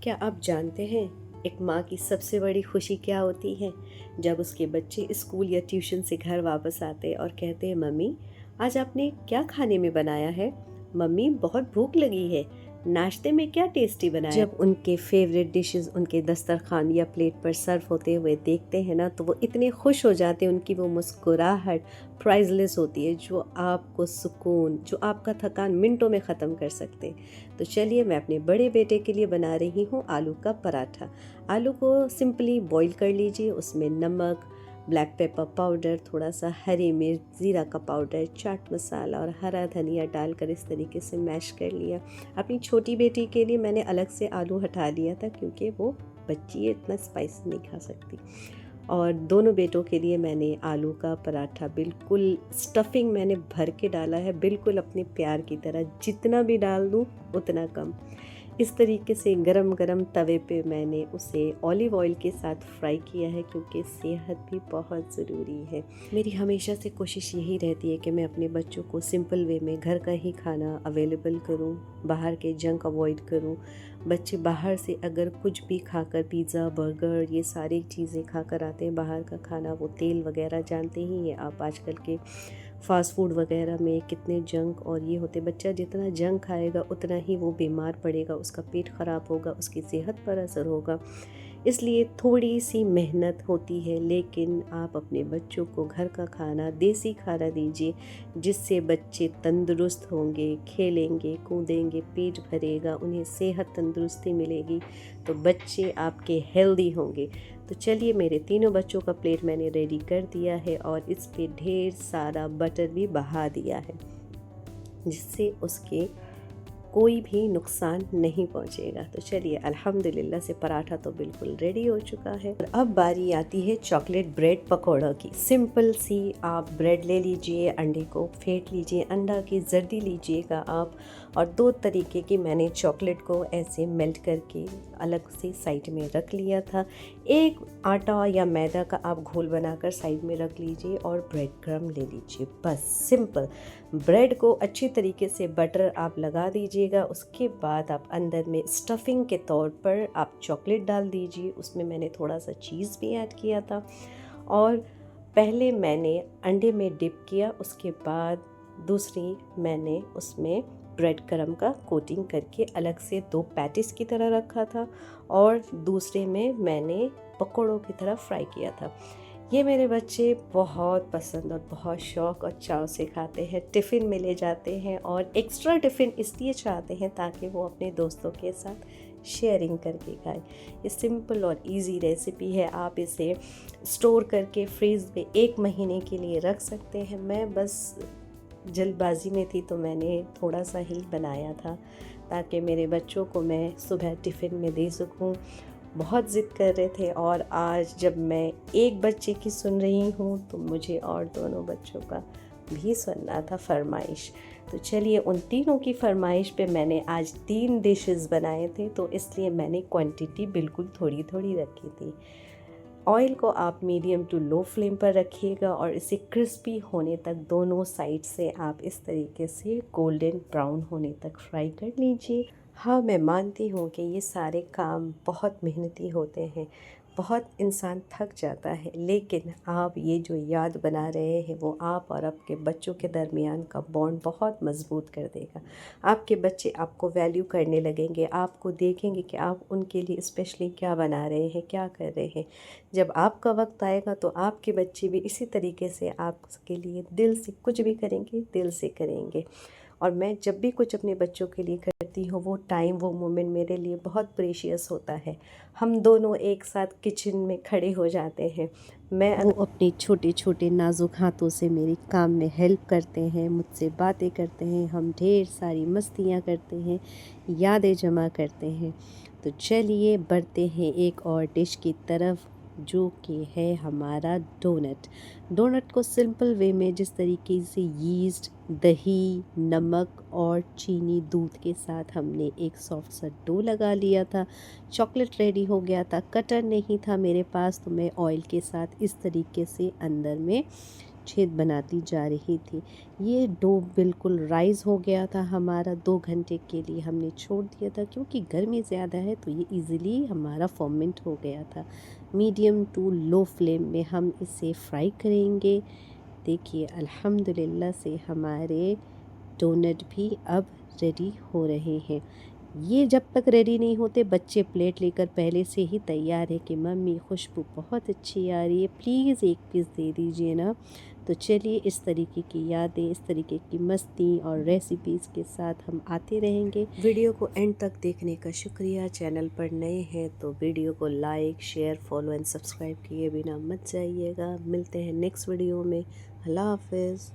क्या आप जानते हैं एक माँ की सबसे बड़ी खुशी क्या होती है? जब उसके बच्चे स्कूल या ट्यूशन से घर वापस आते हैं और कहते हैं, मम्मी आज आपने क्या खाने में बनाया है? मम्मी बहुत भूख लगी है, नाश्ते में क्या टेस्टी बनाया? जब उनके फेवरेट डिशेस उनके दस्तरखान या प्लेट पर सर्व होते हुए देखते हैं ना, तो वो इतने खुश हो जाते हैं। उनकी वो मुस्कुराहट प्राइजलेस होती है, जो आपको सुकून, जो आपका थकान मिनटों में ख़त्म कर सकते हैं। तो चलिए, मैं अपने बड़े बेटे के लिए बना रही हूँ आलू का पराठा। आलू को सिंपली बॉईल कर लीजिए, उसमें नमक, ब्लैक पेपर पाउडर, थोड़ा सा हरी मिर्च, ज़ीरा का पाउडर, चाट मसाला और हरा धनिया डालकर इस तरीके से मैश कर लिया। अपनी छोटी बेटी के लिए मैंने अलग से आलू हटा लिया था, क्योंकि वो बच्ची है, इतना स्पाइसी नहीं खा सकती। और दोनों बेटों के लिए मैंने आलू का पराठा बिल्कुल स्टफिंग मैंने भर के डाला है, बिल्कुल अपने प्यार की तरह, जितना भी डाल दूँ उतना कम। इस तरीके से गरम गरम तवे पे मैंने उसे ऑलिव ऑयल के साथ फ्राई किया है, क्योंकि सेहत भी बहुत ज़रूरी है। मेरी हमेशा से कोशिश यही रहती है कि मैं अपने बच्चों को सिंपल वे में घर का ही खाना अवेलेबल करूं, बाहर के जंक अवॉइड करूं। बच्चे बाहर से अगर कुछ भी खाकर, पिज़्ज़ा, बर्गर, ये सारी चीज़ें खाकर आते हैं बाहर का खाना, वो तेल वगैरह जानते ही हैं आप, आजकल के फ़ास्ट फूड वगैरह में कितने जंक और ये होते। बच्चा जितना जंक खाएगा उतना ही वो बीमार पड़ेगा, उसका पेट ख़राब होगा, उसकी सेहत पर असर होगा। इसलिए थोड़ी सी मेहनत होती है, लेकिन आप अपने बच्चों को घर का खाना, देसी खाना दीजिए, जिससे बच्चे तंदुरुस्त होंगे, खेलेंगे कूदेंगे, पेट भरेगा, उन्हें सेहत तंदुरुस्ती मिलेगी, तो बच्चे आपके हेल्दी होंगे। तो चलिए, मेरे तीनों बच्चों का प्लेट मैंने रेडी कर दिया है और इस पे ढेर सारा बटर भी बहा दिया है, जिससे उसके कोई भी नुकसान नहीं पहुंचेगा। तो चलिए, अल्हम्दुलिल्लाह से पराठा तो बिल्कुल रेडी हो चुका है। और अब बारी आती है चॉकलेट ब्रेड पकौड़ा की। सिंपल सी आप ब्रेड ले लीजिए, अंडे को फेंट लीजिए, अंडा की जर्दी लीजिएगा आप, और दो तरीके की मैंने चॉकलेट को ऐसे मेल्ट करके अलग से साइड में रख लिया था। एक आटा या मैदा का आप घोल बनाकर साइड में रख लीजिए और ब्रेड क्रम्ब ले लीजिए। बस सिंपल ब्रेड को अच्छी तरीके से बटर आप लगा दीजिएगा। उसके बाद आप अंदर में स्टफिंग के तौर पर आप चॉकलेट डाल दीजिए। उसमें मैंने थोड़ा सा चीज़ भी ऐड किया था, और पहले मैंने अंडे में डिप किया, उसके बाद दूसरी मैंने उसमें ब्रेड क्रम्ब का कोटिंग करके अलग से दो पैटिस की तरह रखा था, और दूसरे में मैंने पकौड़ों की तरह फ्राई किया था। ये मेरे बच्चे बहुत पसंद और बहुत शौक़ और चाव से खाते हैं, टिफ़िन में ले जाते हैं, और एक्स्ट्रा टिफ़िन इसलिए चाहते हैं ताकि वो अपने दोस्तों के साथ शेयरिंग करके खाएं। ये सिंपल और इजी रेसिपी है, आप इसे स्टोर करके फ्रीज़ में 1 महीने के लिए रख सकते हैं। मैं बस जल्दबाजी में थी तो मैंने थोड़ा सा ही बनाया था, ताकि मेरे बच्चों को मैं सुबह टिफ़िन में दे सकूं। बहुत ज़िद कर रहे थे, और आज जब मैं एक बच्चे की सुन रही हूँ तो मुझे और दोनों बच्चों का भी सुनना था फरमाइश। तो चलिए, उन तीनों की फरमाइश पे मैंने आज 3 डिशेस बनाए थे, तो इसलिए मैंने क्वांटिटी बिल्कुल थोड़ी थोड़ी रखी थी। ऑयल को आप मीडियम टू लो फ्लेम पर रखिएगा, और इसे क्रिस्पी होने तक दोनों साइड से आप इस तरीके से गोल्डन ब्राउन होने तक फ्राई कर लीजिए। हाँ, मैं मानती हूँ कि ये सारे काम बहुत मेहनती होते हैं, बहुत इंसान थक जाता है, लेकिन आप ये जो याद बना रहे हैं वो आप और आपके बच्चों के दरमियान का बॉन्ड बहुत मज़बूत कर देगा। आपके बच्चे आपको वैल्यू करने लगेंगे, आपको देखेंगे कि आप उनके लिए स्पेशली क्या बना रहे हैं, क्या कर रहे हैं। जब आपका वक्त आएगा तो आपके बच्चे भी इसी तरीके से आपके लिए दिल से कुछ भी करेंगे, दिल से करेंगे। और मैं जब भी कुछ अपने बच्चों के लिए करती हूँ, वो टाइम, वो मोमेंट मेरे लिए बहुत प्रेशियस होता है। हम दोनों एक साथ किचन में खड़े हो जाते हैं। वो अपने छोटे छोटे नाजुक हाथों से मेरे काम में हेल्प करते हैं, मुझसे बातें करते हैं, हम ढेर सारी मस्तियाँ करते हैं, यादें जमा करते हैं। तो चलिए, बढ़ते हैं एक और डिश की तरफ, जो कि है हमारा डोनट। डोनट को सिंपल वे में जिस तरीके से यीस्ट, दही, नमक और चीनी, दूध के साथ हमने एक सॉफ्ट सा डो लगा लिया था। चॉकलेट रेडी हो गया था, कटर नहीं था मेरे पास, तो मैं ऑयल के साथ इस तरीके से अंदर में छेद बनाती जा रही थी। ये डो बिल्कुल राइज़ हो गया था हमारा। 2 घंटे के लिए हमने छोड़ दिया था क्योंकि गर्मी ज़्यादा है तो ये ईज़िली हमारा फर्मेंट हो गया था। मीडियम टू लो फ्लेम में हम इसे फ्राई करेंगे। देखिए अल्हम्दुलिल्लाह से हमारे डोनट भी अब रेडी हो रहे हैं। ये जब तक रेडी नहीं होते बच्चे प्लेट लेकर पहले से ही तैयार है कि मम्मी खुशबू बहुत अच्छी आ रही है, प्लीज़ एक पीस दे दीजिए ना। तो चलिए इस तरीके की यादें, इस तरीके की मस्ती और रेसिपीज़ के साथ हम आते रहेंगे। वीडियो को एंड तक देखने का शुक्रिया। चैनल पर नए हैं तो वीडियो को like, share, follow and subscribe किए बिना मत जाइएगा। मिलते हैं नेक्स्ट वीडियो में। अल्लाह हाफ़िज़।